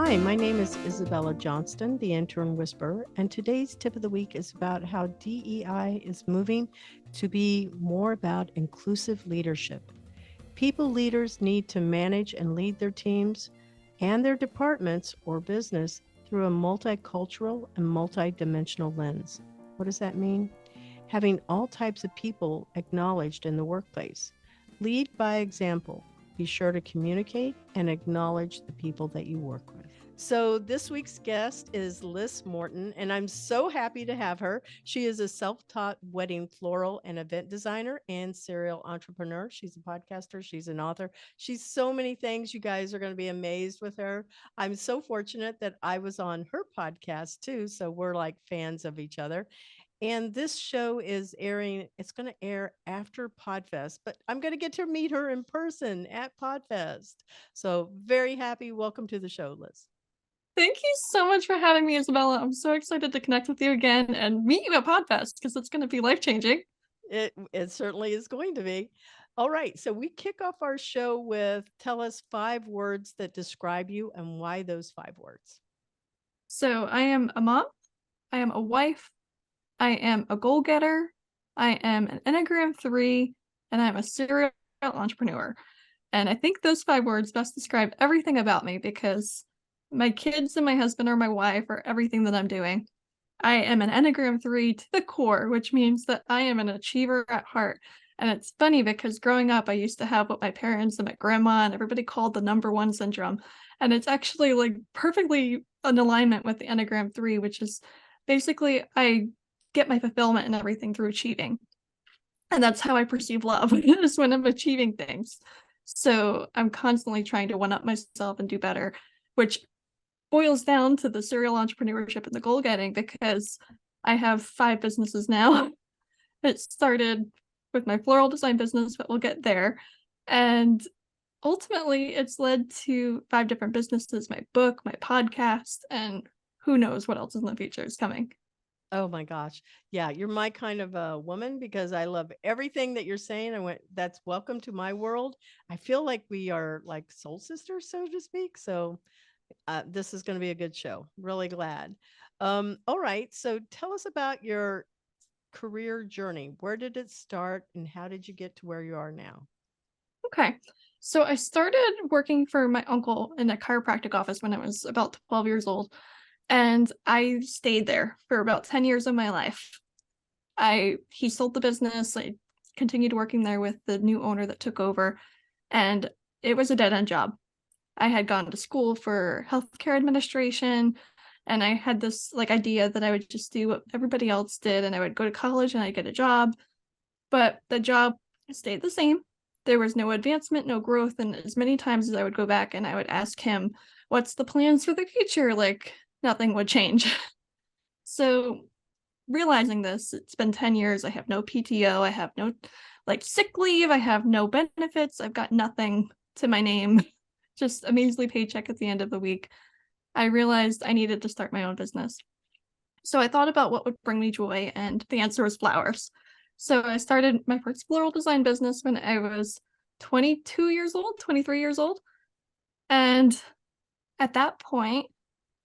Hi, my name is Isabella Johnston, the Intern Whisperer, and today's tip of the week is about how DEI is moving to be more about inclusive leadership. People leaders need to manage and lead their teams and their departments or business through a multicultural and multidimensional lens. What does that mean? Having all types of people acknowledged in the workplace. Lead by example. Be sure to communicate and acknowledge the people that you work with. So this week's guest is Lyss Morton, and I'm so happy to have her. She is a self-taught wedding floral and event designer and serial entrepreneur. She's a podcaster. She's an author. She's so many things. You guys are going to be amazed with her. I'm so fortunate that I was on her podcast too, so we're like fans of each other. And this show is airing, it's going to air after Podfest, but I'm going to get to meet her in person at Podfest. So very happy. Welcome to the show, Lyss. Thank you so much for having me, Isabella. I'm so excited to connect with you again and meet you at Podfest because it's going to be life-changing. It certainly is going to be. All right. So we kick off our show with tell us 5 words that describe you and why those 5 words. So I am a mom. I am a wife. I am a goal-getter. I am an Enneagram 3, and I'm a serial entrepreneur. And I think those 5 words best describe everything about me because my kids and my husband or my wife are everything that I'm doing. I am an Enneagram 3 to the core, which means that I am an achiever at heart. And it's funny because growing up, I used to have what my parents and my grandma and everybody called the number 1 syndrome. And it's actually like perfectly in alignment with the Enneagram 3, which is basically I get my fulfillment and everything through achieving. And that's how I perceive love, is when I'm achieving things. So I'm constantly trying to one-up myself and do better, which boils down to the serial entrepreneurship and the goal getting because I have 5 businesses now. It started with my floral design business, but we'll get there. And ultimately, it's led to 5 different businesses, my book, my podcast, and who knows what else in the future is coming. Oh my gosh. Yeah, you're my kind of a woman because I love everything that you're saying. I went, that's welcome to my world. I feel like we are like soul sisters, so to speak. So this is going to be a good show. Really glad. All right. So tell us about your career journey. Where did it start and how did you get to where you are now? Okay. So I started working for my uncle in a chiropractic office when I was about 12 years old. And I stayed there for about 10 years of my life. He sold the business. I continued working there with the new owner that took over, and it was a dead-end job. I had gone to school for healthcare administration, and I had this like idea that I would just do what everybody else did, and I would go to college and I'd get a job. But the job stayed the same. There was no advancement, no growth, and as many times as I would go back and I would ask him, what's the plans for the future? Like, nothing would change. So realizing this, it's been 10 years. I have no PTO. I have no like sick leave. I have no benefits. I've got nothing to my name, just a measly paycheck at the end of the week. I realized I needed to start my own business. So I thought about what would bring me joy, and the answer was flowers. So I started my first floral design business when I was 22 years old, 23 years old. And at that point,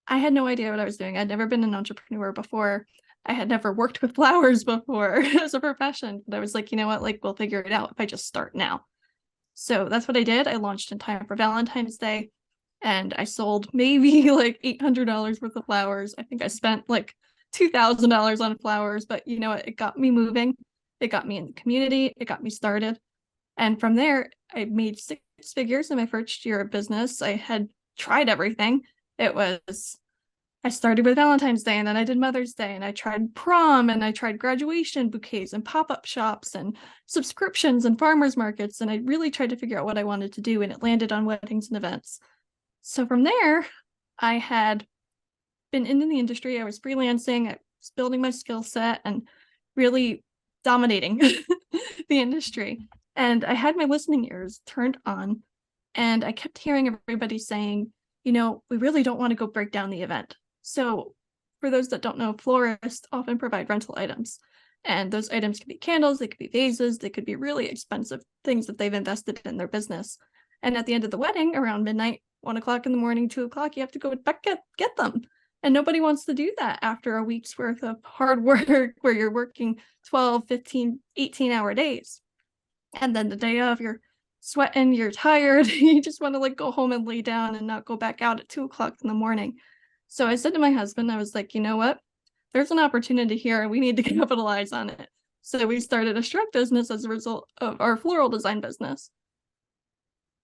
I had no idea what I was doing. I'd never been an entrepreneur before. I had never worked with flowers before as a profession. But I was like, you know what? Like, we'll figure it out if I just start now. So that's what I did. I launched in time for Valentine's Day, and I sold maybe like $800 worth of flowers. I think I spent like $2,000 on flowers, but you know what? It got me moving. It got me in the community. It got me started. And from there, I made 6 figures in my first year of business. I had tried everything. I started with Valentine's Day, and then I did Mother's Day, and I tried prom, and I tried graduation bouquets and pop-up shops and subscriptions and farmers markets. And I really tried to figure out what I wanted to do, and it landed on weddings and events. So from there, I had been in the industry. I was freelancing. I was building my skill set and really dominating the industry. And I had my listening ears turned on, and I kept hearing everybody saying, you know, we really don't want to go break down the event. So for those that don't know, florists often provide rental items. And those items could be candles, they could be vases, they could be really expensive things that they've invested in their business. And at the end of the wedding, around midnight, 1 o'clock in the morning, 2 o'clock, you have to go back get them. And nobody wants to do that after a week's worth of hard work where you're working 12, 15, 18-hour days. And then the day of, you're sweating, you're tired, you just want to like go home and lay down and not go back out at 2 o'clock in the morning. So I said to my husband, I was like, you know what? There's an opportunity here and we need to capitalize on it. So we started a shrub business as a result of our floral design business.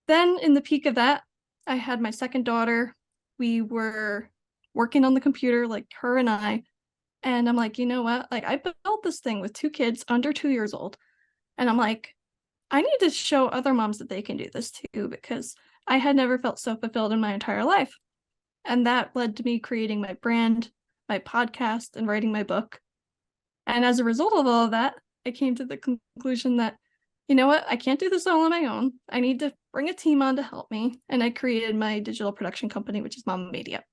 Then in the peak of that, I had my second daughter. We were working on the computer, like her and I. And I'm like, you know what? Like I built this thing with 2 kids under 2 years old. And I'm like, I need to show other moms that they can do this too, because I had never felt so fulfilled in my entire life. And that led to me creating my brand, my podcast, and writing my book. And as a result of all of that, I came to the conclusion that, you know what, I can't do this all on my own. I need to bring a team on to help me. And I created my digital production company, which is Mama Media.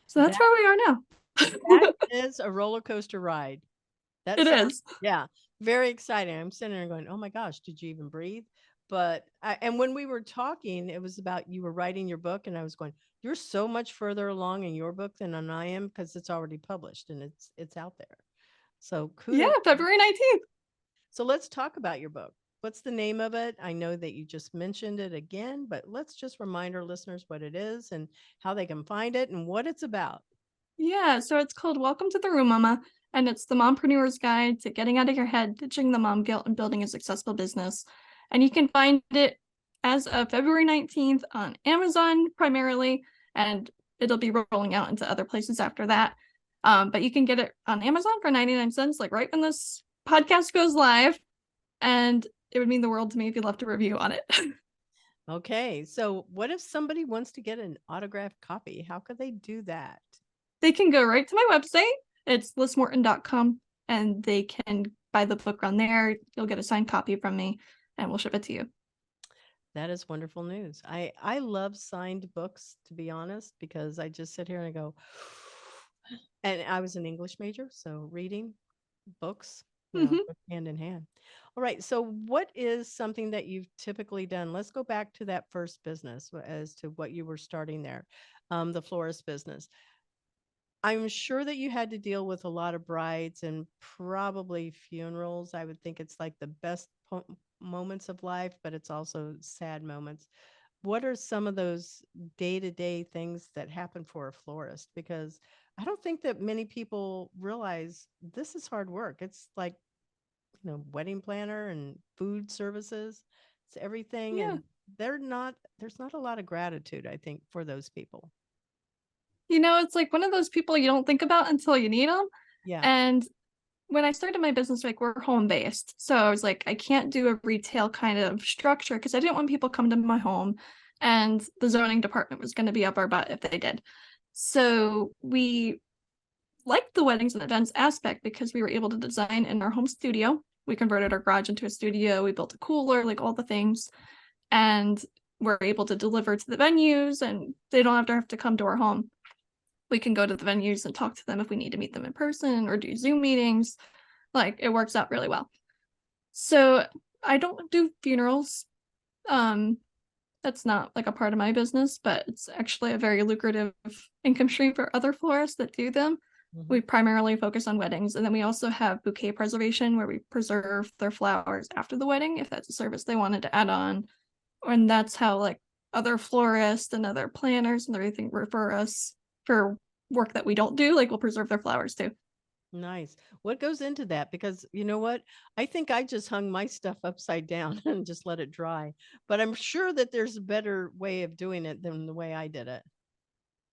So that's where we are now. That is a roller coaster ride. It is. Yeah, very exciting. I'm sitting there going, oh my gosh, did you even breathe? But and when we were talking, it was about you were writing your book, and I was going, you're so much further along in your book than I am, because it's already published and it's out there. So kudos. Yeah, February 19th. So let's talk about your book. What's the name of it? I know that you just mentioned it again, but let's just remind our listeners what it is and how they can find it and what it's about. Yeah, so it's called Welcome to the Room, Mama, and it's the Mompreneurs Guide to Getting Out of Your Head, Ditching the Mom Guilt, and Building a Successful Business. And you can find it as of February 19th on Amazon primarily, and it'll be rolling out into other places after that. But you can get it on Amazon for 99 cents, like right when this podcast goes live, and it would mean the world to me if you left a review on it. Okay, so what if somebody wants to get an autographed copy? How could they do that? They can go right to my website. It's lyssmorton.com, and they can buy the book on there. You'll get a signed copy from me, and we'll ship it to you. That is wonderful news. I love signed books, to be honest, because I just sit here and I go, and I was an English major, so reading books, go hand in hand. All right. So what is something that you've typically done? Let's go back to that first business as to what you were starting there, the florist business. I'm sure that you had to deal with a lot of brides and probably funerals. I would think it's like the best moments of life, but it's also sad moments. What are some of those day-to-day things that happen for a florist? Because I don't think that many people realize this is hard work. It's like, wedding planner and food services. It's everything. Yeah. And there's not a lot of gratitude, I think, for those people. It's like one of those people you don't think about until you need them. Yeah. And when I started my business, like we're home based. So I was like, I can't do a retail kind of structure because I didn't want people come to my home and the zoning department was going to be up our butt if they did. So we liked the weddings and events aspect because we were able to design in our home studio. We converted our garage into a studio. We built a cooler, like all the things. And we're able to deliver to the venues and they don't have to come to our home. We can go to the venues and talk to them if we need to meet them in person or do Zoom meetings. Like it works out really well. So I don't do funerals. That's not like a part of my business, but it's actually a very lucrative income stream for other florists that do them. Mm-hmm. We primarily focus on weddings. And then we also have bouquet preservation where we preserve their flowers after the wedding, if that's a service they wanted to add on. And that's how like other florists and other planners and everything refer us for work that we don't do, like we'll preserve their flowers too. Nice. What goes into that? Because you know what? I think I just hung my stuff upside down and just let it dry. But I'm sure that there's a better way of doing it than the way I did it.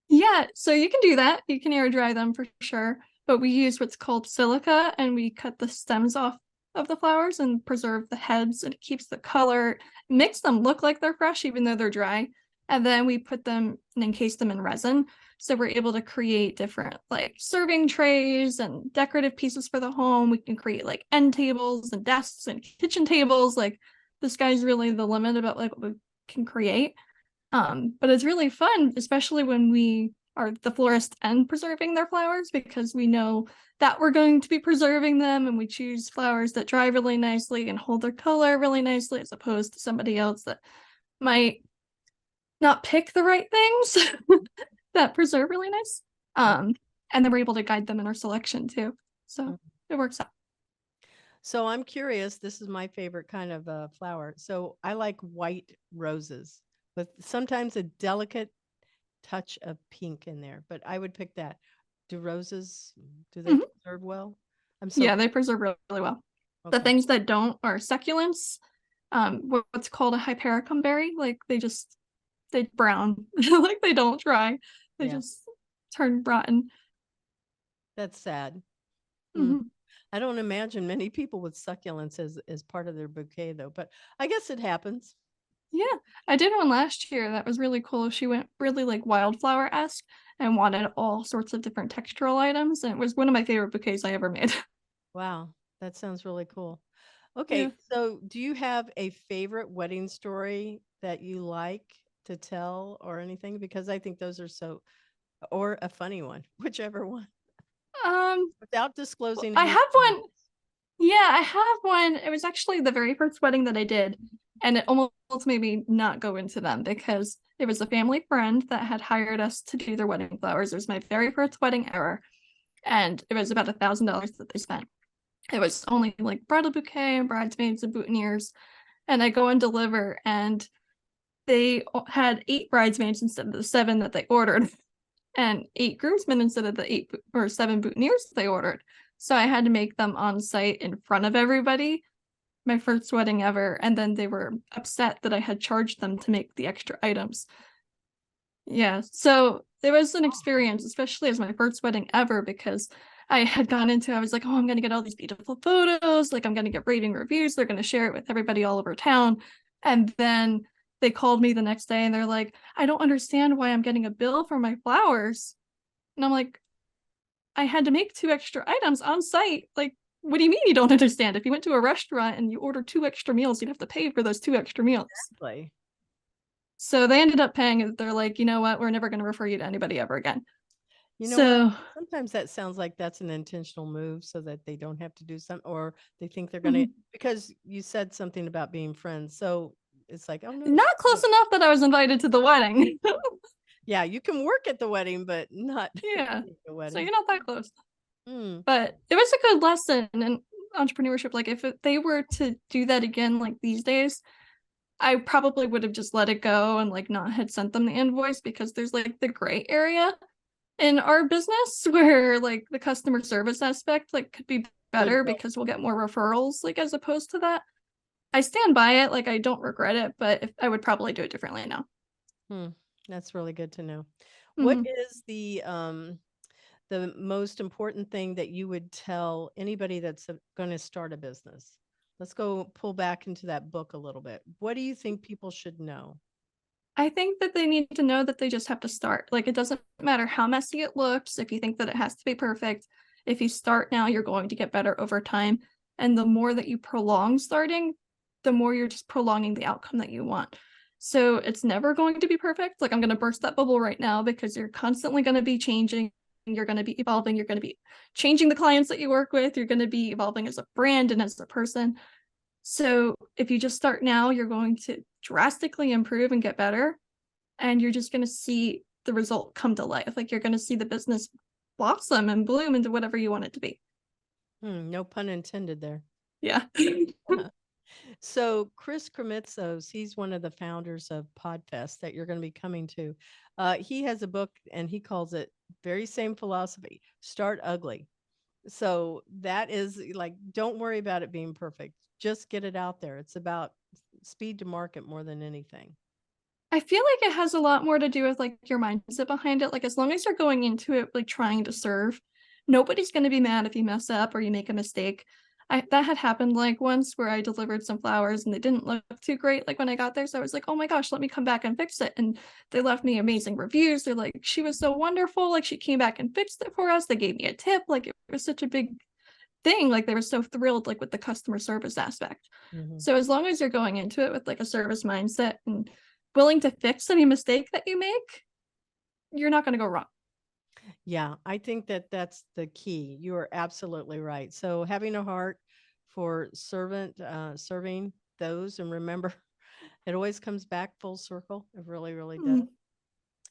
Yeah, so you can do that. You can air dry them for sure. But we use what's called silica and we cut the stems off of the flowers and preserve the heads, and it keeps the color, makes them look like they're fresh even though they're dry. And then we put them and encase them in resin. So we're able to create different like serving trays and decorative pieces for the home. We can create like end tables and desks and kitchen tables. Like the sky's really the limit about like what we can create. But it's really fun, especially when we are the florist and preserving their flowers, because we know that we're going to be preserving them and we choose flowers that dry really nicely and hold their color really nicely, as opposed to somebody else that might not pick the right things that preserve really nice. And then we're able to guide them in our selection too. So it works out. So I'm curious. This is my favorite kind of flower. So I like white roses with sometimes a delicate touch of pink in there, but I would pick that. Do roses, do they Mhm. preserve well? I'm so Yeah, they preserve really, really well. The okay. things that don't are succulents, what's called a hypericum berry. Like they brown, like they don't dry. They Yeah, just turn rotten. that's sad. Hmm. Hmm. I don't imagine many people with succulents as part of their bouquet though, but I guess it happens. Yeah, I did one last year that was really cool. She went really like wildflower-esque and wanted all sorts of different textural items, and it was one of my favorite bouquets I ever made. Wow, that sounds really cool. Yeah. Okay, so do you have a favorite wedding story that you like to tell or anything? Because I think those are so, or a funny one, whichever one, Um, without disclosing I who. have one. Yeah, I have one. It was actually the very first wedding that I did, and it almost made me not go into them because it was a family friend that had hired us to do their wedding flowers. It was my very first wedding ever, and it was about $1,000 that they spent. It was only like bridal bouquet and bridesmaids and boutonnieres, and I go and deliver, and they had 8 bridesmaids instead of the 7 that they ordered, and 8 groomsmen instead of the 8 or 7 boutonnieres they ordered. So I had to make them on site in front of everybody, my first wedding ever, and then they were upset that I had charged them to make the extra items. Yeah, so it was an experience, especially as my first wedding ever, because I had gone into, I was like, oh, I'm going to get all these beautiful photos. Like, I'm going to get raving reviews. They're going to share it with everybody all over town. And then they called me the next day and they're like, I don't understand why I'm getting a bill for my flowers. And I'm like, I had to make 2 extra items on site. Like, what do you mean you don't understand? If you went to a restaurant and you ordered 2 extra meals, you'd have to pay for those 2 extra meals. Exactly. So they ended up paying it. They're like, you know what? We're never going to refer you to anybody ever again. You know what? So, Sometimes that sounds like that's an intentional move so that they don't have to do something, or they think they're going to, mhm. because you said something about being friends. So it's like, oh no, Not close enough that I was invited to the wedding. yeah, you can work at the wedding, but not Yeah. at the So wedding. you're not that close. Mm, But it was a good lesson in entrepreneurship. Like, if they were to do that again, like these days, I probably would have just let it go and like not had sent them the invoice, because there's like the gray area in our business where like the customer service aspect like could be could better go. because we'll get more referrals, like as opposed to that. I stand by it, like I don't regret it, but if I would probably do it differently now. Hmm, that's really good to know. What Mhm. is the most important thing that you would tell anybody that's going to start a business? Let's go pull back into that book a little bit. What do you think people should know? I think that they need to know that they just have to start. Like, it doesn't matter how messy it looks, if you think that it has to be perfect. If you start now, you're going to get better over time. And the more that you prolong starting, the more you're just prolonging the outcome that you want. So it's never going to be perfect. Like, I'm going to burst that bubble right now, because you're constantly going to be changing. You're going to be evolving. You're going to be changing the clients that you work with. You're going to be evolving as a brand and as a person. So if you just start now, you're going to drastically improve and get better. And you're just going to see the result come to life. Like, you're going to see the business blossom and bloom into whatever you want it to be. No pun intended there. Yeah. So Chris Kremitzos, he's one of the founders of Podfest that you're going to be coming to. He has a book and he calls it very same philosophy, Start Ugly. So that is like, don't worry about it being perfect. Just get it out there. It's about speed to market more than anything. I feel like it has a lot more to do with like your mindset behind it. Like, as long as you're going into it like trying to serve, nobody's going to be mad if you mess up or you make a mistake. That had happened like once where I delivered some flowers and they didn't look too great like when I got there. So I was like, oh my gosh, let me come back and fix it. And they left me amazing reviews. They're like, she was so wonderful. Like, she came back and fixed it for us. They gave me a tip. Like, it was such a big thing. Like, they were so thrilled like with the customer service aspect. Mhm. So as long as you're going into it with like a service mindset and willing to fix any mistake that you make, you're not going to go wrong. Yeah, I think that that's the key. You are absolutely right. So having a heart for serving those, and remember It always comes back full circle. It really, really does. Mm.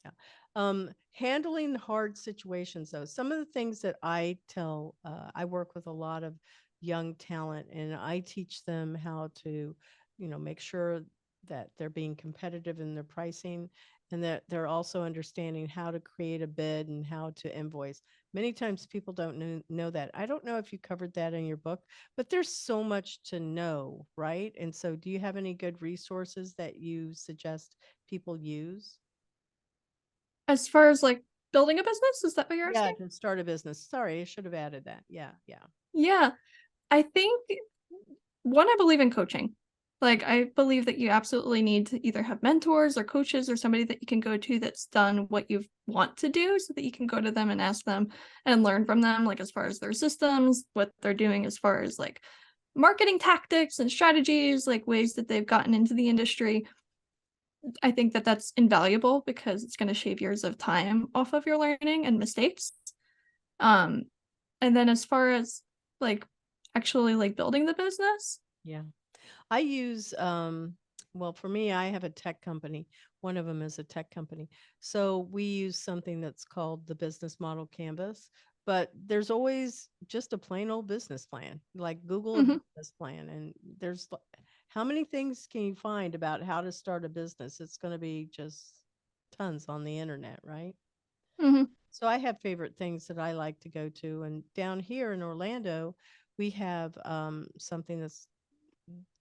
Yeah. Handling hard situations, though. Some of the things that I tell, I work with a lot of young talent, and I teach them how to, make sure that they're being competitive in their pricing, and that they're also understanding how to create a bid and how to invoice. Many times people don't know that. I don't know if you covered that in your book, but there's so much to know, right? And so, do you have any good resources that you suggest people use? As far as like building a business, is that what you're Yeah, asking? to start a business. Sorry, I should have added that. Yeah, yeah. Yeah, I think one, I believe in coaching. Like, I believe that you absolutely need to either have mentors or coaches or somebody that you can go to that's done what you want to do so that you can go to them and ask them and learn from them, like as far as their systems, what they're doing as far as like marketing tactics and strategies, like ways that they've gotten into the industry. I think that that's invaluable because it's going to shave years of time off of your learning and mistakes. Um, and then as far as like actually like building the business. Yeah. I use well, for me, I have a tech company. One of them is a tech company. So we use something that's called the business model canvas, but there's always just a plain old business plan. Like Google a Mhm, business plan, and how many things can you find about how to start a business? It's going to be just tons on the internet, right? mhm, So I have favorite things that I like to go to. And down here in Orlando, we have something that's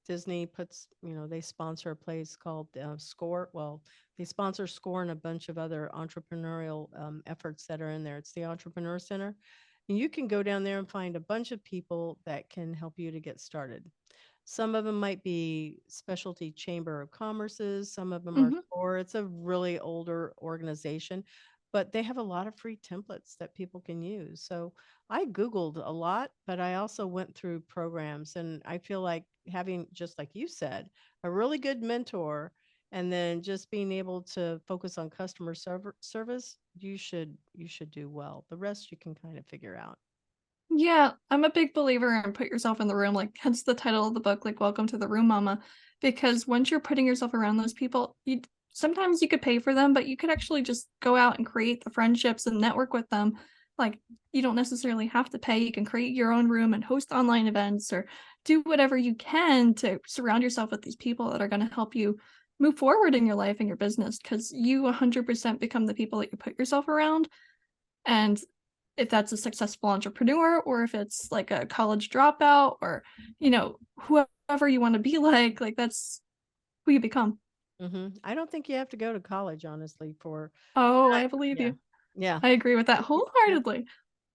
Disney puts, they sponsor a place called Score. Well, they sponsor Score and a bunch of other entrepreneurial efforts that are in there. It's the Entrepreneur Center. And you can go down there and find a bunch of people that can help you to get started. Some of them might be specialty chamber of commerces. Some of them are mhm. SCORE. It's a really older organization, but they have a lot of free templates that people can use. So I Googled a lot, but I also went through programs. And I feel like having, just like you said, a really good mentor and then just being able to focus on customer service, you should do well. The rest you can kind of figure out. Yeah, I'm a big believer in put yourself in the room, like hence the title of the book, like Welcome to the Room Mama, because once you're putting yourself around those people, you sometimes you could pay for them, but you could actually just go out and create the friendships and network with them. Like you don't necessarily have to pay. You can create your own room and host online events or do whatever you can to surround yourself with these people that are going to help you move forward in your life and your business because you 100% become the people that you put yourself around. And if that's a successful entrepreneur or if it's like a college dropout or, whoever you want to be like that's who you become. I don't think you have to go to college, honestly, for, Oh, I, I believe yeah, you. yeah. I agree with that Yeah. wholeheartedly.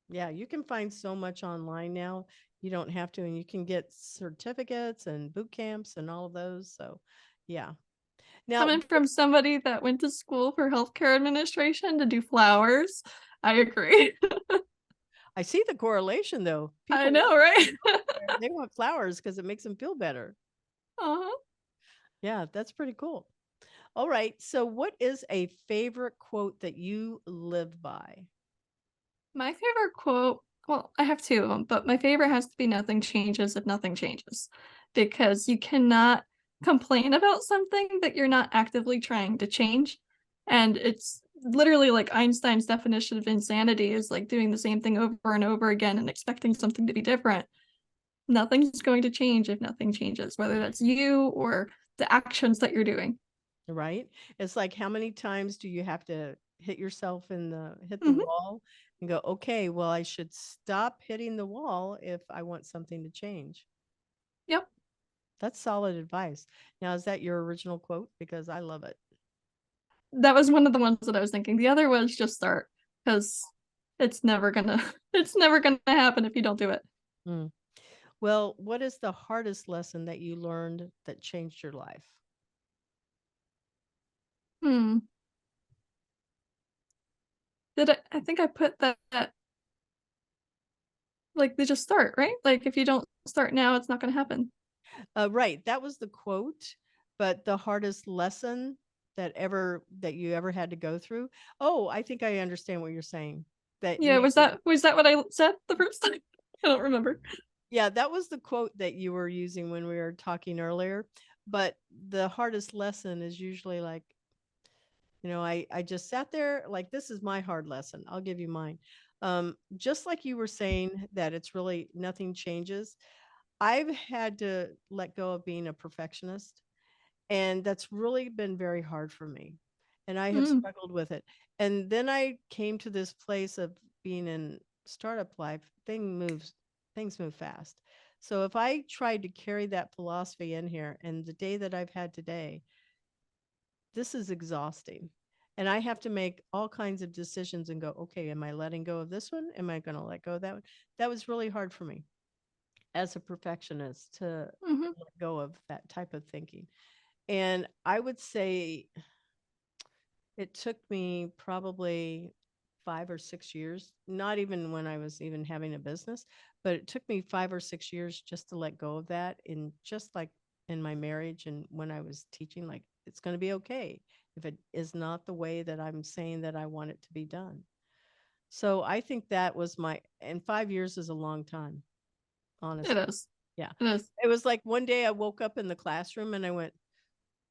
Yeah, you can find so much online now. You don't have to, and you can get certificates and boot camps and all of those. So, yeah. Now, Coming from somebody that went to school for healthcare administration to do flowers, I agree. I see the correlation though. I People want know, right? they want flowers because it makes them feel better. Uh-huh. Yeah, that's pretty cool. All right. So, what is a favorite quote that you live by? My favorite quote, well, I have two of them, but my favorite has to be nothing changes if nothing changes. Because you cannot complain about something that you're not actively trying to change. And it's literally like Einstein's definition of insanity is like doing the same thing over and over again and expecting something to be different. Nothing's going to change if nothing changes, whether that's you or the actions that you're doing. Right? It's like how many times do you have to hit the Hmm. wall and go, okay, well, I should stop hitting the wall if I want something to change. Yep. That's solid advice. Now, is that your original quote? Because I love it. That was one of the ones that I was thinking. The other was just start because it's never gonna it's never gonna happen if you don't do it. Mm. Well, what is the hardest lesson that you learned that changed your life? Hmm. I think I put that like they just start, right? Like if you don't start now, it's not gonna happen. Right, that was the quote, but the hardest lesson that you ever had to go through. Oh, I think I understand what you're saying. That Yeah, maybe, was that what I said the first time? I don't remember. yeah, that was the quote that you were using when we were talking earlier. But the hardest lesson is usually like, I just sat there like, this is my hard lesson. I'll give you mine. Just like you were saying that it's really nothing changes. I've had to let go of being a perfectionist, and that's really been very hard for me. And I have Mm, struggled with it. And then I came to this place of being in startup life, things move fast. So if I tried to carry that philosophy in here, and the day that I've had today, this is exhausting. And I have to make all kinds of decisions and go, okay, am I letting go of this one? Am I going to let go of that one? That was really hard for me as a perfectionist to hmm. let go of that type of thinking. And I would say it took me probably 5 or 6 years, not even when I was even having a business, but it took me 5 or 6 years just to let go of that. And just like in my marriage and when I was teaching, like, it's going to be okay if it is not the way that I'm saying that I want it to be done. So I think that was and 5 years is a long time, It honestly. is. Yeah. It is. It was like one day I woke up in the classroom and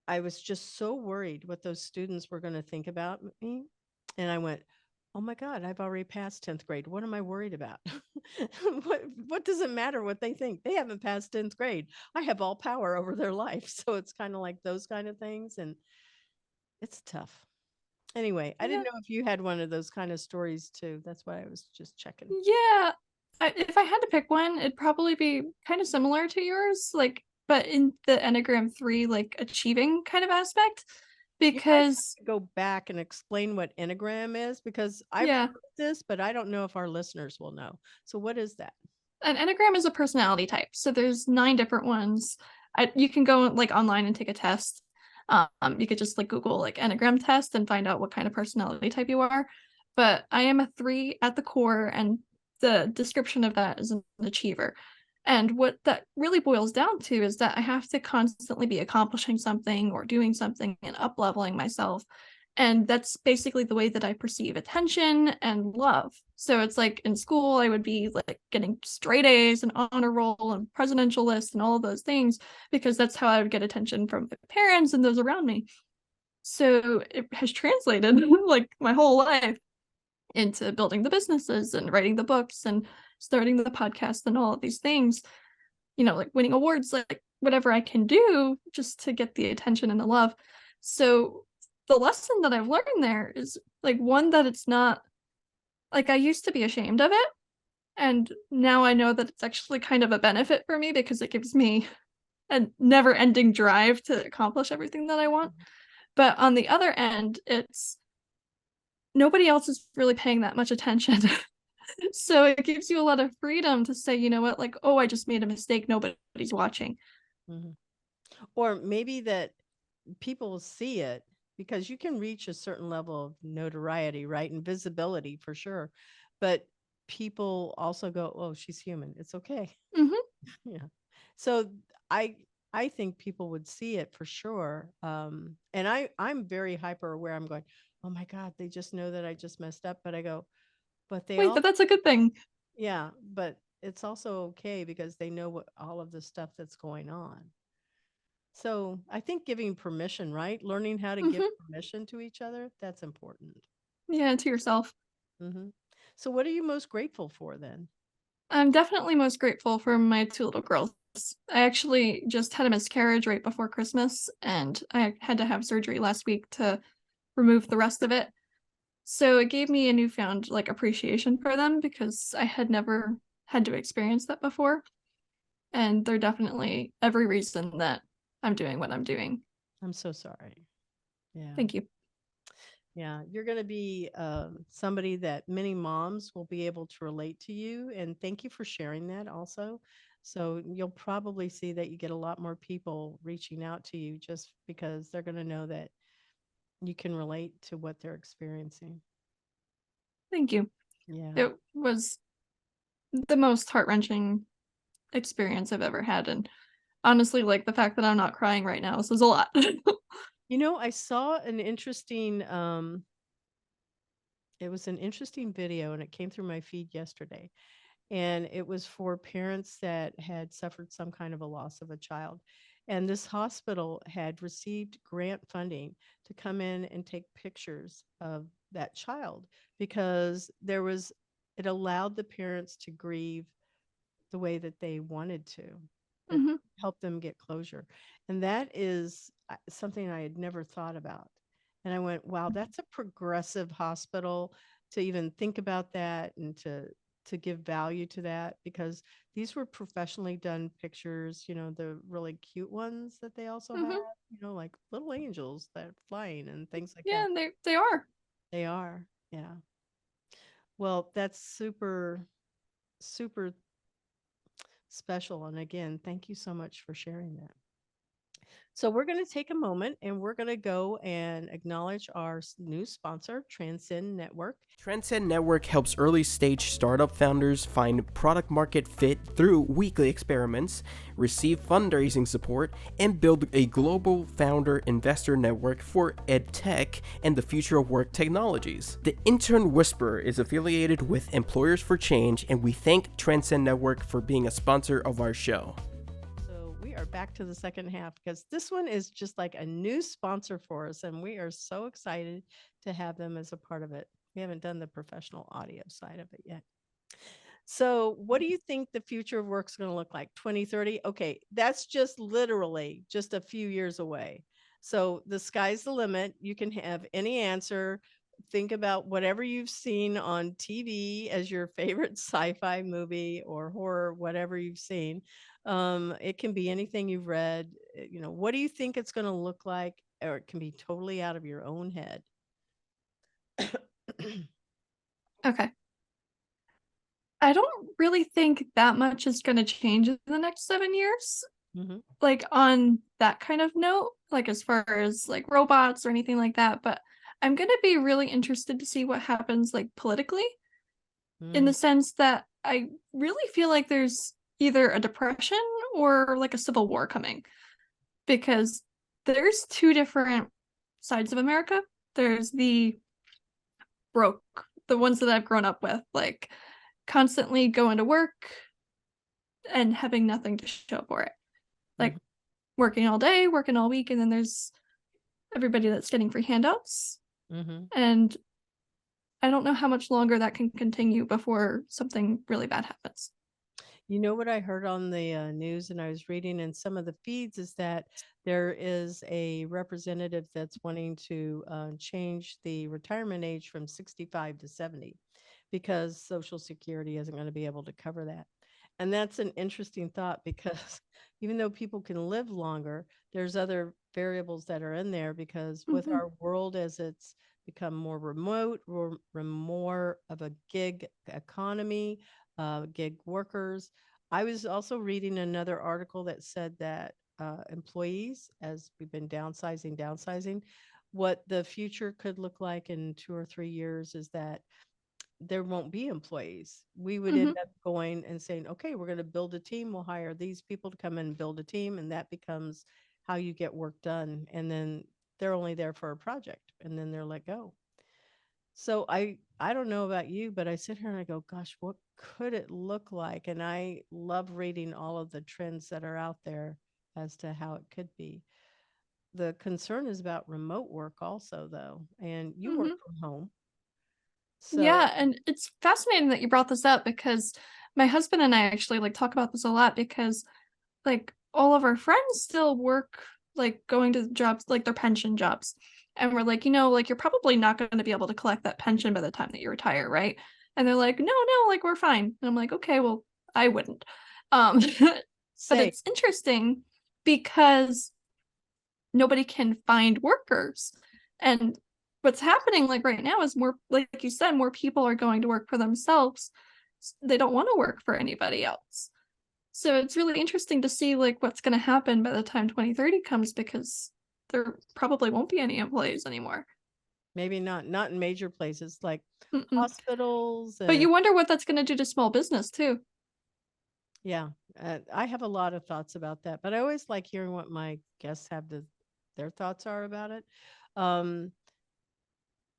I was just so worried what those students were going to think about me. And I went, oh my God, I've already passed 10th grade. What am I worried about? what does it matter what they think? They haven't passed 10th grade. I have all power over their life. So it's kind of like those kind of things. And it's tough. Anyway, I didn't Yeah. know if you had one of those kind of stories too. That's why I was just checking. Yeah. If I had to pick one, it'd probably be kind of similar to yours, like, but in the Enneagram 3, like achieving kind of aspect. You might have Because, to go back and explain what Enneagram is, because I've yeah, heard this, but I don't know if our listeners will know. So what is that? an Enneagram is a personality type. So there's 9 different ones. You can go like online and take a test. You could just like Google like Enneagram test and find out what kind of personality type you are. But I am a 3 at the core, and the description of that is an achiever. And what that really boils down to is that I have to constantly be accomplishing something or doing something and up leveling myself. And that's basically the way that I perceive attention and love. So it's like in school, I would be like getting straight A's and honor roll and presidential list and all of those things because that's how I would get attention from my parents and those around me. So it has translated like my whole life into building the businesses and writing the books and starting the podcast and all of these things, like winning awards, like whatever I can do just to get the attention and the love. So the lesson that I've learned there is like one that it's not like I used to be ashamed of it. And now I know that it's actually kind of a benefit for me because it gives me a never ending drive to accomplish everything that I want. But on the other end, it's nobody else is really paying that much attention. So it gives you a lot of freedom to say, you know what, like, oh, I just made a mistake. Nobody's watching. Mhm. Or maybe that people see it, because you can reach a certain level of notoriety, right? And visibility for sure. But people also go, oh, she's human. It's okay. Mm-hmm. Yeah. So I I think people would see it for sure. And I'm very hyper aware. I'm going, oh my God, they just know that I just messed up. But I go, but they Wait, all, but that's a good thing. yeah, but it's also okay because they know what all of the stuff that's going on. So I think giving permission, right? Learning how to give Mm-hmm. permission to each other, that's important. Yeah, to yourself. Hmm. So what are you most grateful for then? I'm definitely most grateful for my 2 little girls. I actually just had a miscarriage right before Christmas, and I had to have surgery last week to remove the rest of it. So it gave me a newfound like appreciation for them because I had never had to experience that before. And they're definitely every reason that I'm doing what I'm doing. I'm so sorry. Yeah. Thank you. Yeah. You're going to be somebody that many moms will be able to relate to you. And thank you for sharing that also. So you'll probably see that you get a lot more people reaching out to you just because they're going to know that you can relate to what they're experiencing. Thank you. Yeah. It was the most heart-wrenching experience I've ever had. And honestly, like the fact that I'm not crying right now says a lot. I saw an interesting it was an interesting video, and it came through my feed yesterday. And it was for parents that had suffered some kind of a loss of a child. And this hospital had received grant funding to come in and take pictures of that child because it allowed the parents to grieve the way that they wanted to. It Hmm. helped them get closure. And that is something I had never thought about. And I went, wow, that's a progressive hospital to even think about that and to give value to that because these were professionally done pictures, the really cute ones that they also have, Hmm. like little angels that are flying and things like Yeah, that. they are. They are. Yeah. Well, that's super, super special. And again, thank you so much for sharing that. So, we're going to take a moment and we're going to go and acknowledge our new sponsor, Transcend Network. Transcend Network helps early stage startup founders find product market fit through weekly experiments, receive fundraising support, and build a global founder investor network for edtech and the future of work technologies. The Intern Whisperer is affiliated with Employers for Change, and we thank Transcend Network for being a sponsor of our show. So, we are back to the second half because this one is just like a new sponsor for us, and we are so excited to have them as a part of it. We haven't done the professional audio side of it yet. So, what do you think the future of work is going to look like? 2030? Okay, that's just literally just a few years away. So, the sky's the limit. You can have any answer. Think about whatever you've seen on TV as your favorite sci-fi movie or horror, whatever you've seen. It can be anything you've read. What do you think it's going to look like? Or it can be totally out of your own head. Okay. I don't really think that much is going to change in the next 7 years. Mhm. Like on that kind of note, like as far as like robots or anything like that. But I'm going to be really interested to see what happens like politically, in the Mm. sense that I really feel like there's either a depression or like a civil war coming, because there's two different sides of America. There's the broke, the ones that I've grown up with, like constantly going to work and having nothing to show for it. Like Mhm. working all day, working all week, and then there's everybody that's getting free handouts. Mhm. And I don't know how much longer that can continue before something really bad happens. You know what I heard on the news and I was reading in some of the feeds is that there is a representative that's wanting to change the retirement age from 65 to 70 because Social Security isn't going to be able to cover that. And that's an interesting thought because even though people can live longer, there's other variables that are in there because with Mm-hmm. our world as it's become more remote, more of a gig economy, gig workers. I was also reading another article that said that employees, as we've been downsizing, what the future could look like in 2 or 3 years is that there won't be employees. We would end Mm-hmm. up going and saying, okay, we're going to build a team. We'll hire these people to come in and build a team. And that becomes how you get work done. And then they're only there for a project and then they're let go. So I don't know about you, but I sit here and I go, gosh, what could it look like? And I love reading all of the trends that are out there as to how it could be. The concern is about remote work also though, and you work Mm-hmm. from home. So, Yeah, and it's fascinating that you brought this up, because my husband and I actually like talk about this a lot, because like all of our friends still work, like going to jobs like their pension jobs. And we're like, like you're probably not going to be able to collect that pension by the time that you retire, right? And they're like, no, like we're fine. And I'm like, okay, well, I wouldn't. Um but say, it's interesting because nobody can find workers. And what's happening like right now is more, like you said, more people are going to work for themselves. They don't want to work for anybody else. So it's really interesting to see like what's going to happen by the time 2030 comes, because there probably won't be any employees anymore. maybe not in major places like Mm-mm. hospitals But and you wonder what that's going to do to small business too. yeah, I have a lot of thoughts about that, but I always like hearing what my guests have their thoughts are about it. Um,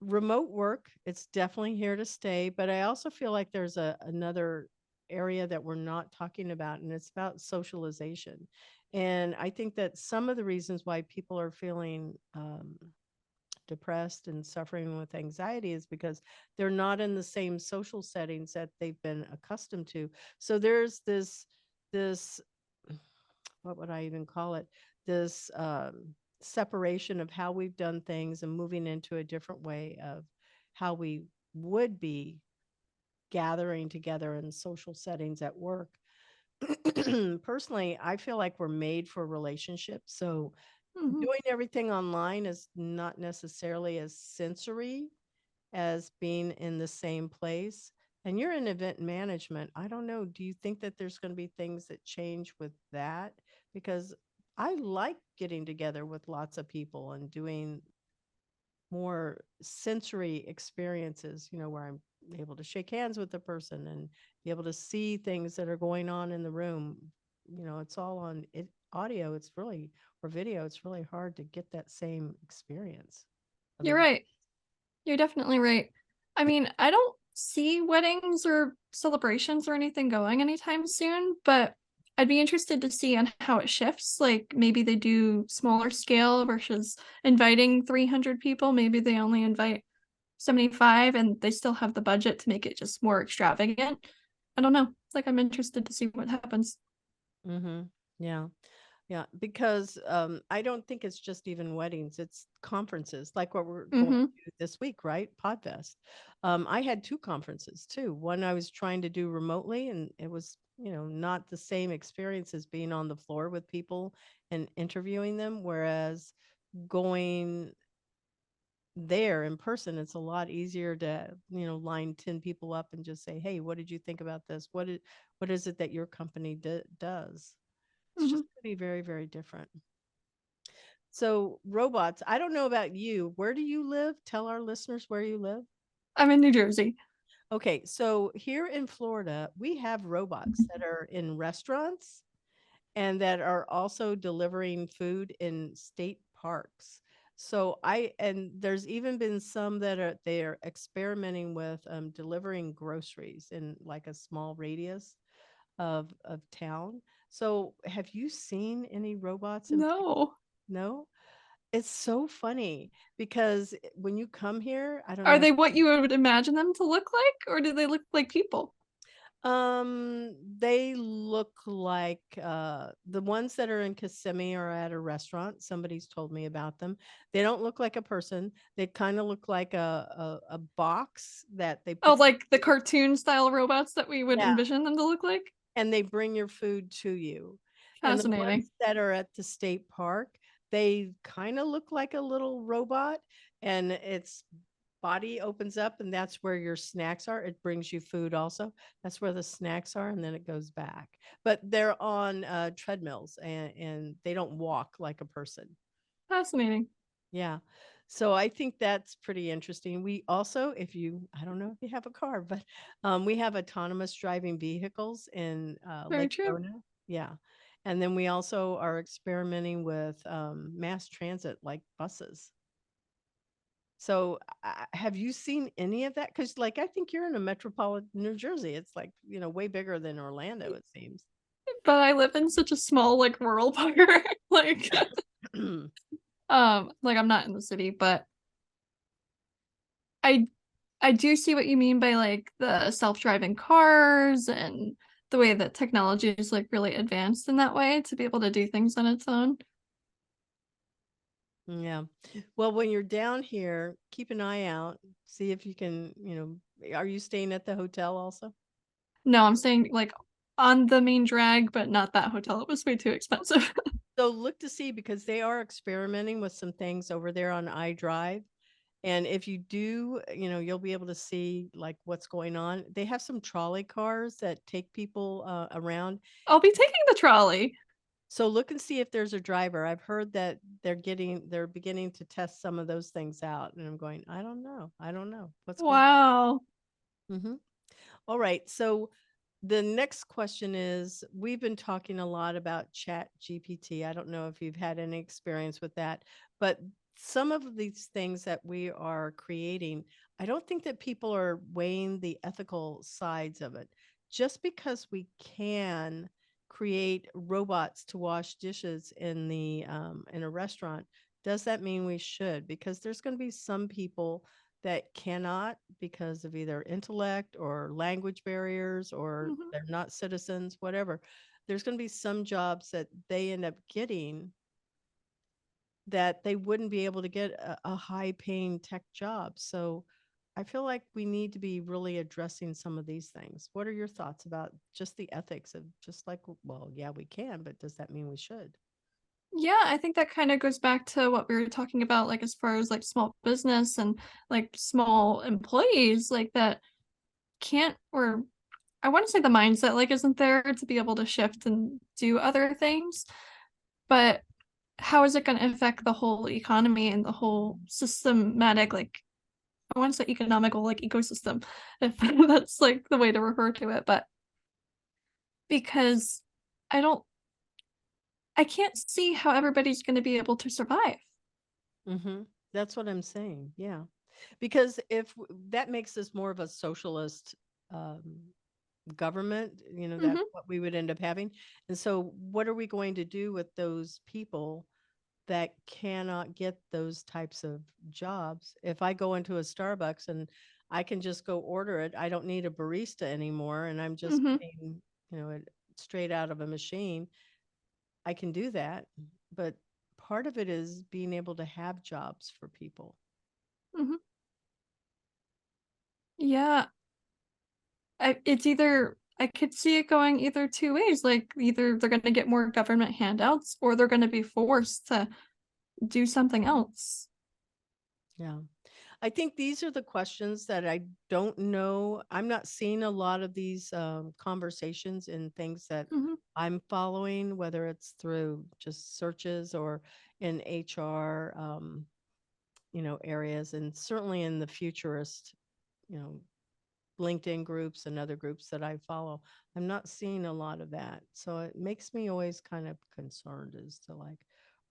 Remote work, it's definitely here to stay, but I also feel like there's another area that we're not talking about, and it's about socialization. And I think that some of the reasons why people are feeling depressed and suffering with anxiety is because they're not in the same social settings that they've been accustomed to. So there's this what would I even call it? This separation of how we've done things and moving into a different way of how we would be gathering together in social settings at work. Personally, I feel like we're made for relationships. So Mhm. doing everything online is not necessarily as sensory as being in the same place. And you're in event management. I don't know. Do you think that there's going to be things that change with that? Because I like getting together with lots of people and doing more sensory experiences, where I'm able to shake hands with the person and be able to see things that are going on in the room. It's all on audio. It's really, or video. It's really hard to get that same experience of You're a. right. You're definitely right. I mean, I don't see weddings or celebrations or anything going anytime soon, but I'd be interested to see on how it shifts. Like maybe they do smaller scale versus inviting 300 people. Maybe they only invite 75 and they still have the budget to make it just more extravagant. I don't know. Like I'm interested to see what happens. Mm-hmm. Yeah. Yeah, because I don't think it's just even weddings, it's conferences like what we're going Mm-hmm. to this week, right? Podfest. I had two conferences too. One I was trying to do remotely, and it was, not the same experience as being on the floor with people and interviewing them. Whereas going there in person, it's a lot easier to, line 10 people up and just say, hey, what did you think about this? What is it that your company does? It's Mm-hmm. just going to be very, very different. So, robots, I don't know about you. Where do you live? Tell our listeners where you live. I'm in New Jersey. Okay, so here in Florida, we have robots that are in restaurants and that are also delivering food in state parks. And there's even been some that they're experimenting with delivering groceries in like a small radius of town. So, have you seen any robots in place? No. No? It's so funny because when you come here, I don't Are know. they what you would imagine them to look like, or do they look like people? They look like the ones that are in Kissimmee are at a restaurant. Somebody's told me about them. They don't look like a person. They kind of look like a box that they Oh, put your like the food. cartoon style robots that we would Yeah, envision them to look like? and they bring your food to you. And the Fascinating. ones that are at the state park, they kind of look like a little robot, and its body opens up, and that's where your snacks are. It brings you food also. That's where the snacks are, and then it goes back. But they're on treadmills, and they don't walk like a person. Fascinating. Yeah. So I think that's pretty interesting. We also, I don't know if you have a car, but we have autonomous driving vehicles in Very Lake true. Nona. Yeah. And then we also are experimenting with mass transit like buses. So have you seen any of that? Because, like, I think you're in a metropolitan New Jersey. It's like, way bigger than Orlando, it seems. But I live in such a small, like rural part. like like I'm not in the city, but I I do see what you mean by like the self-driving cars and the way that technology is like really advanced in that way to be able to do things on its own. Yeah. Well, when you're down here, keep an eye out. See if you can, are you staying at the hotel also? No, I'm saying like on the main drag, but not that hotel. It was way too expensive. So look to see because they are experimenting with some things over there on iDrive. And if you do, you'll be able to see like what's going on. They have some trolley cars that take people around. I'll be taking the trolley. So look and see if there's a driver. I've heard that they're beginning to test some of those things out. And I'm going, I don't know. I don't know what's going Wow. on. All right. So the next question is, we've been talking a lot about Chat GPT. I don't know if you've had any experience with that, but some of these things that we are creating, I don't think that people are weighing the ethical sides of it. just because we can create robots to wash dishes in a restaurant, does that mean we should? Because there's going to be some people that cannot because of either intellect or language barriers, or Mhm. they're not citizens, whatever. There's going to be some jobs that they end up getting that they wouldn't be able to get a high paying tech job. So I feel like we need to be really addressing some of these things. What are your thoughts about just the ethics of just like, well, yeah, we can, but does that mean we should? Yeah, I think that kind of goes back to what we were talking about, like as far as like small business and like small employees, like that can't, or I want to say the mindset like isn't there to be able to shift and do other things. But how is it going to affect the whole economy and the whole systematic, like I want to say economical, like ecosystem, if that's like the way to refer to it. But because I don't, I can't see how everybody's going to be able to survive. Mm-hmm. That's what I'm saying. Yeah. Because if that makes us more of a socialist um, government, that's Hmm. what we would end up having. And so, what are we going to do with those people that cannot get those types of jobs? If I go into a Starbucks and I can just go order it, I don't need a barista anymore, and I'm just Hmm. getting, it straight out of a machine. I can do that, but part of it is being able to have jobs for people. Hmm. Yeah, it's either I could see it going either two ways. Like either they're going to get more government handouts or they're going to be forced to do something else. Yeah. I think these are the questions that I don't know. I'm not seeing a lot of these conversations in things that Hmm. I'm following, whether it's through just searches or in HR, areas, and certainly in the futurist, you know, LinkedIn groups and other groups that I follow. I'm not seeing a lot of that. So it makes me always kind of concerned as to like,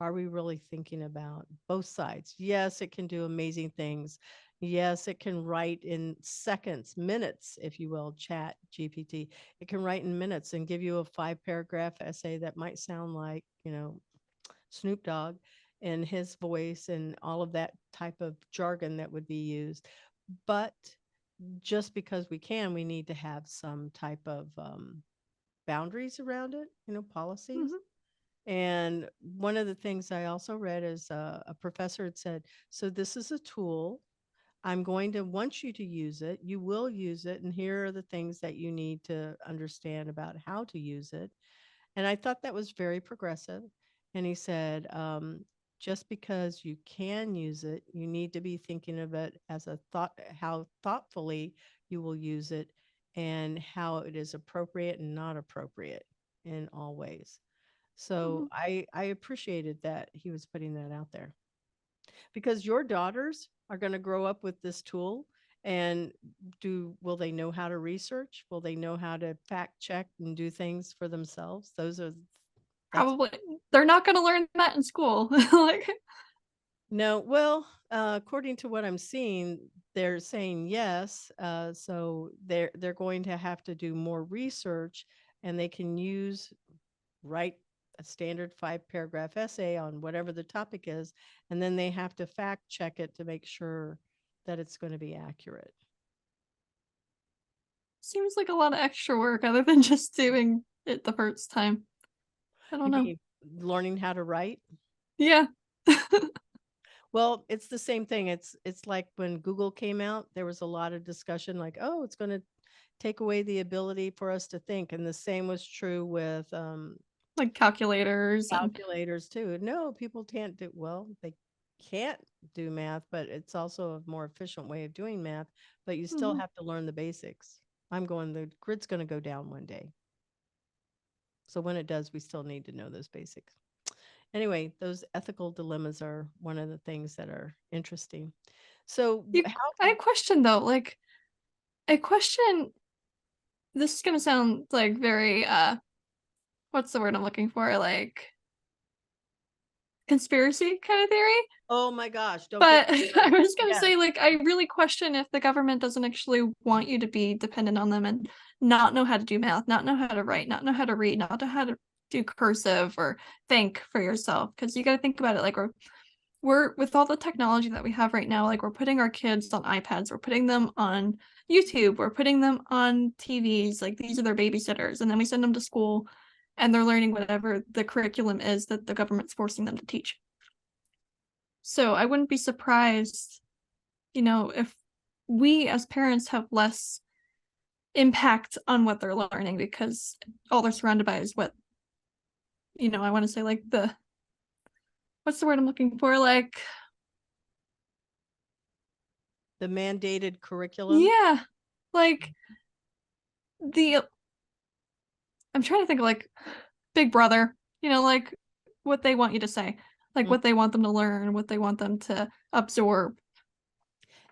are we really thinking about both sides? Yes, it can do amazing things. Yes, it can write in seconds, minutes, if you will, chat GPT. It can write in minutes and give you a 5 paragraph essay that might sound like, Snoop Dogg and his voice and all of that type of jargon that would be used. But just because we can, we need to have some type of boundaries around it, policies. Hmm. And one of the things I also read is a professor had said, so this is a tool. I'm going to want you to use it. You will use it. And here are the things that you need to understand about how to use it. And I thought that was very progressive. And he said, just because you can use it, you need to be thinking of it as a thought, how thoughtfully you will use it and how it is appropriate and not appropriate in all ways. Hmm. So I appreciated that he was putting that out there, because your daughters are going to grow up with this tool, and will they know how to research? Will they know how to fact check and do things for themselves? That's Probably they're not going to learn that in school. Like, no. Well, according to what I'm seeing, they're saying yes. So they're going to have to do more research, and they can write a standard 5 paragraph essay on whatever the topic is, and then they have to fact check it to make sure that it's going to be accurate. seems like a lot of extra work other than just doing it the first time. I don't You know. mean learning how to write? Yeah. Well, it's the same thing. It's like when Google came out, there was a lot of discussion like, oh, it's going to take away the ability for us to think. And the same was true with Like calculators and calculators too. No, people can't do, well, they can't do math, but it's also a more efficient way of doing math, but you still mhm. have to learn the basics. The grid's going to go down one day. So when it does, we still need to know those basics. Anyway, those ethical dilemmas are one of the things that are interesting. So You how, I question though, like I question, this is gonna sound like very what's the word I'm looking for? Like conspiracy kind of theory. oh my gosh, don't get But me I started. was gonna Yes. say, like, I really question if the government doesn't actually want you to be dependent on them and not know how to do math, not know how to write, not know how to read, not know how to do cursive or think for yourself. Because you got to think about it, like we're with all the technology that we have right now, like we're putting our kids on iPads, we're putting them on YouTube, we're putting them on TVs, like these are their babysitters, and then we send them to school and they're learning whatever the curriculum is that the government's forcing them to teach. So I wouldn't be surprised, if we as parents have less impact on what they're learning, because all they're surrounded by is what, I want to say, like what's the word I'm looking for? Like The mandated curriculum. Yeah. Like I'm trying to think of like Big Brother, like what they want you to say, like what they want them to learn, what they want them to absorb.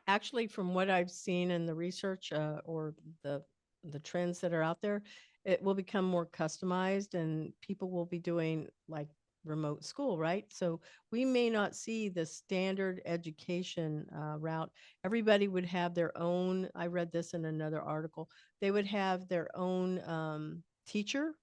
Actually, from what I've seen in the research or the trends that are out there, it will become more customized and people will be doing like remote school, right? So we may not see the standard education route. Everybody would have their own. I read this in another article. They would have their own teacher.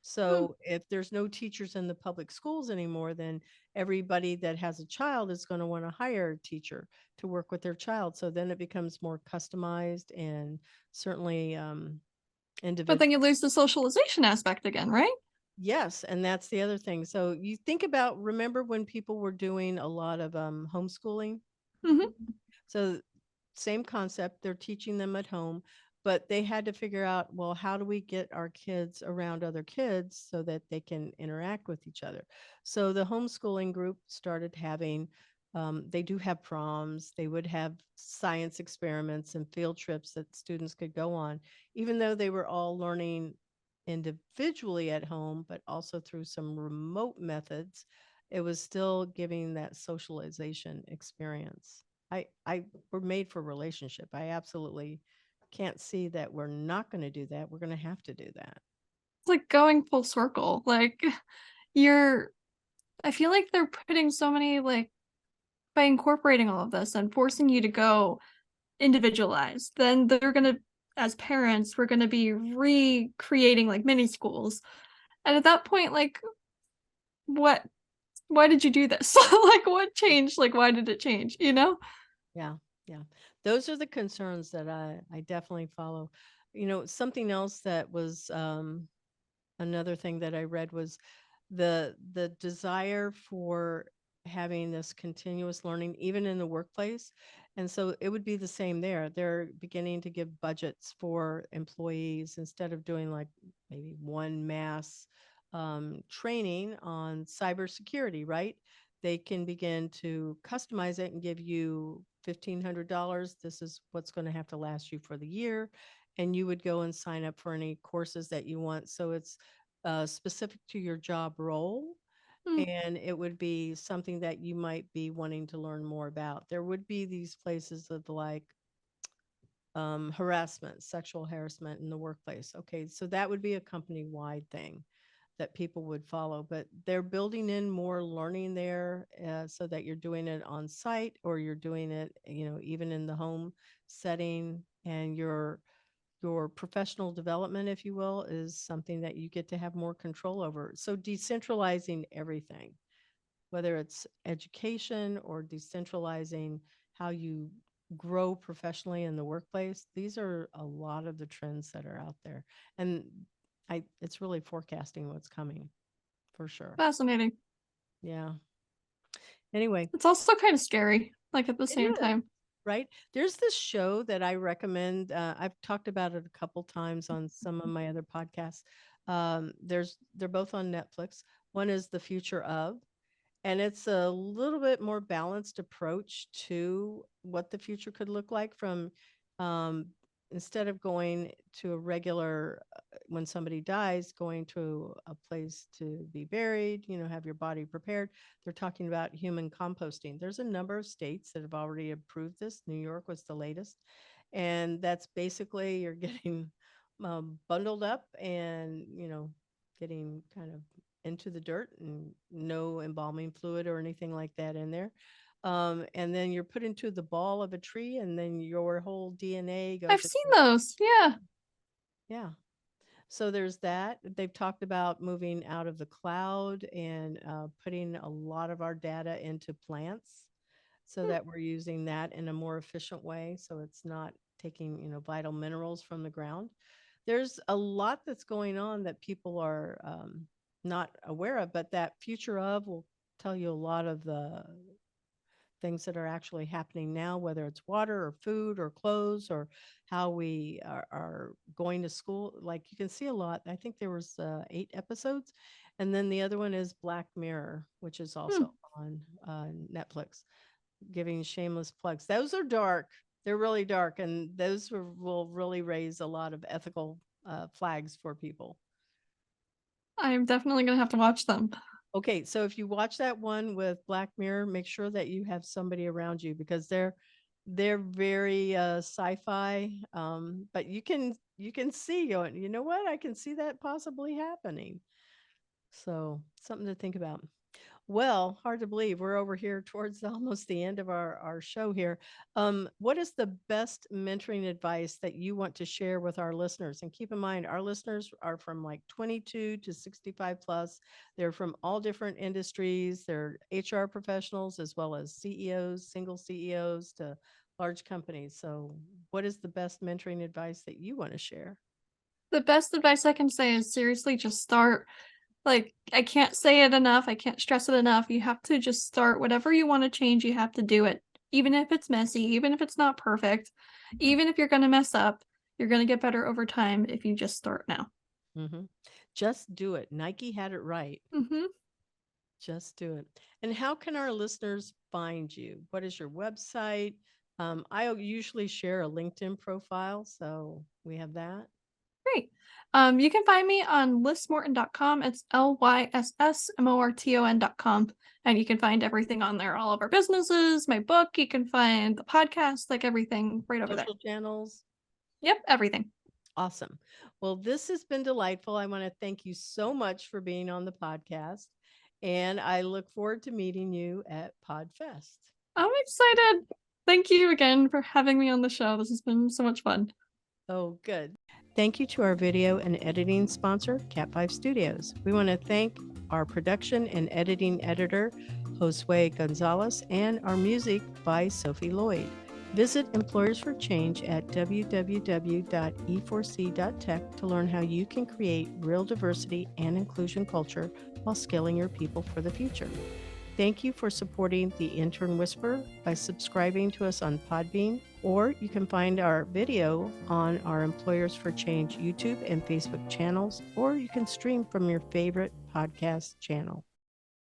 So if there's no teachers in the public schools anymore, then everybody that has a child is going to want to hire a teacher to work with their child. So then it becomes more customized and certainly individual. But then you lose the socialization aspect again, right? Yes, and that's the other thing. So you think about, remember when people were doing a lot of homeschooling? Mm-hmm. So same concept, they're teaching them at home, but they had to figure out, well, how do we get our kids around other kids so that they can interact with each other? So the homeschooling group started having, they do have proms, they would have science experiments and field trips that students could go on, even though they were all learning individually at home, but also through some remote methods. It was still giving that socialization experience. I we're made for relationship. I absolutely can't see that we're not going to do that. We're going to have to do that. It's like going full circle. Like I feel like they're putting so many, like, by incorporating all of this and forcing you to go individualized, then they're going to, as parents, we're going to be recreating like mini schools. And at that point, like, why did you do this? Like, what changed? Like, why did it change? Yeah, yeah. Those are the concerns that I definitely follow. Something else that was another thing that I read was the desire for having this continuous learning even in the workplace. And so it would be the same there. They're beginning to give budgets for employees instead of doing like maybe one mass training on cybersecurity, right? They can begin to customize it and give you $1,500. This is what's going to have to last you for the year. And you would go and sign up for any courses that you want. So it's specific to your job role. And it would be something that you might be wanting to learn more about. There would be these places of like harassment, sexual harassment in the workplace. Okay, so that would be a company wide thing that people would follow, but they're building in more learning there so that you're doing it on site or you're doing it, even in the home setting, and your professional development, if you will, is something that you get to have more control over. So decentralizing everything, whether it's education or decentralizing how you grow professionally in the workplace, these are a lot of the trends that are out there. And it's really forecasting what's coming for sure. Fascinating. Yeah. Anyway, It's also kind of scary, like at the same time. Right. There's this show that I recommend. I've talked about it a couple times on some of my other podcasts. They're both on Netflix. One is The Future of, and it's a little bit more balanced approach to what the future could look like from um, instead of going to a regular when somebody dies, going to a place to be buried, have your body prepared. They're talking about human composting. There's a number of states that have already approved this. New York was the latest. And that's basically you're getting bundled up and, getting kind of into the dirt and no embalming fluid or anything like that in there. And then you're put into the ball of a tree and then your whole DNA goes. I've seen those. Yeah. Yeah. So there's that. They've talked about moving out of the cloud and putting a lot of our data into plants so Hmm. that we're using that in a more efficient way. So it's not taking, vital minerals from the ground. There's a lot that's going on that people are not aware of, but that future of will tell you a lot of the things that are actually happening now, whether it's water or food or clothes or how we are going to school. Like you can see a lot. I think there was 8 episodes. And then the other one is Black Mirror, which is Hmm. also on Netflix, giving shameless plugs. Those are dark. They're really dark. And those will really raise a lot of ethical flags for people. I'm definitely gonna have to watch them. Okay, so if you watch that one with Black Mirror, make sure that you have somebody around you because they're very sci-fi, but you can see going, you know what? I can see that possibly happening. So something to think about. Well, hard to believe we're over here towards almost the end of our show here. What is the best mentoring advice that you want to share with our listeners? And keep in mind, our listeners are from like 22 to 65 plus. They're from all different industries. They're HR professionals as well as CEOs, single CEOs to large companies. So, what is the best mentoring advice that you want to share? The best advice I can say is seriously just start. Like, I can't say it enough. I can't stress it enough. You have to just start. Whatever you want to change, you have to do it. Even if it's messy, even if it's not perfect, even if you're going to mess up, you're going to get better over time if you just start now. Hmm. Just do it. Nike had it right. Mm-hmm. Just do it. And how can our listeners find you? What is your website? I usually share a LinkedIn profile, so we have that. Great. You can find me on lyssmorton.com. It's lyssmorton.com. And you can find everything on there, all of our businesses, my book. You can find the podcast, like everything right over there. Social channels. Yep, everything. Awesome. Well, this has been delightful. I want to thank you so much for being on the podcast. And I look forward to meeting you at PodFest. I'm excited. Thank you again for having me on the show. This has been so much fun. Oh, good. Thank you to our video and editing sponsor, Cat5 Studios. We want to thank our production and editing editor, Josue Gonzalez, and our music by Sophie Lloyd. Visit Employers for Change at www.e4c.tech to learn how you can create real diversity and inclusion culture while scaling your people for the future. Thank you for supporting the Intern Whisperer by subscribing to us on Podbean, or you can find our video on our Employers for Change YouTube and Facebook channels, or you can stream from your favorite podcast channel.